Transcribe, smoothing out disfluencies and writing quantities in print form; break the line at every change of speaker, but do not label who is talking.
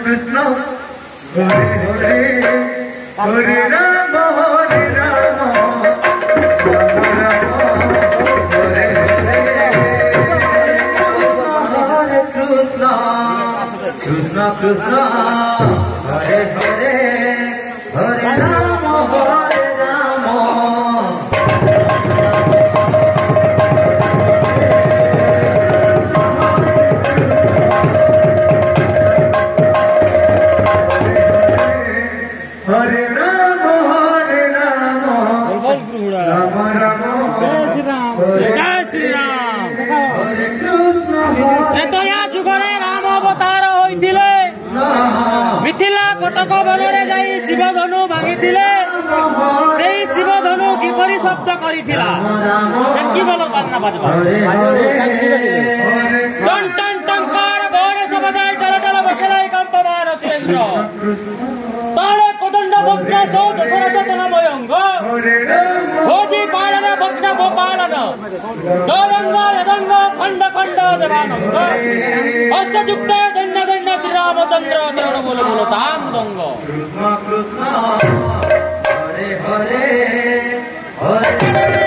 कृष्ण हरे हरे हरे राम हरे राम राम राम हरे हरे हरे कृष्ण कृष्ण कृष्ण हरे हरे हरे राम हरे राम हरे राम राम राम
जय श्री राम।
हरे कृष्ण
तो या जुगरे राम अवतार होइथिले मिथिला कटक बनरे जाई शिव धनु भांगिथिले सेई शिव धनु किपरि शब्द करिथिला सेकी बोलो बाजना बाजबा टन टन टंकार घोर सबदाय टल टल बसलाई कंपमान सुरेंद्र ताळे कोदंड भग्न सौ दशरथ तना मयंग भोजी पालन भग्न गोपालन गौरंग यदंग खंड खंड देवानंद हस्तयुक्त दंड दंड श्री रामचंद्र देव बोलो बोलो ताम दंग
कृष्ण कृष्ण हरे हरे हरे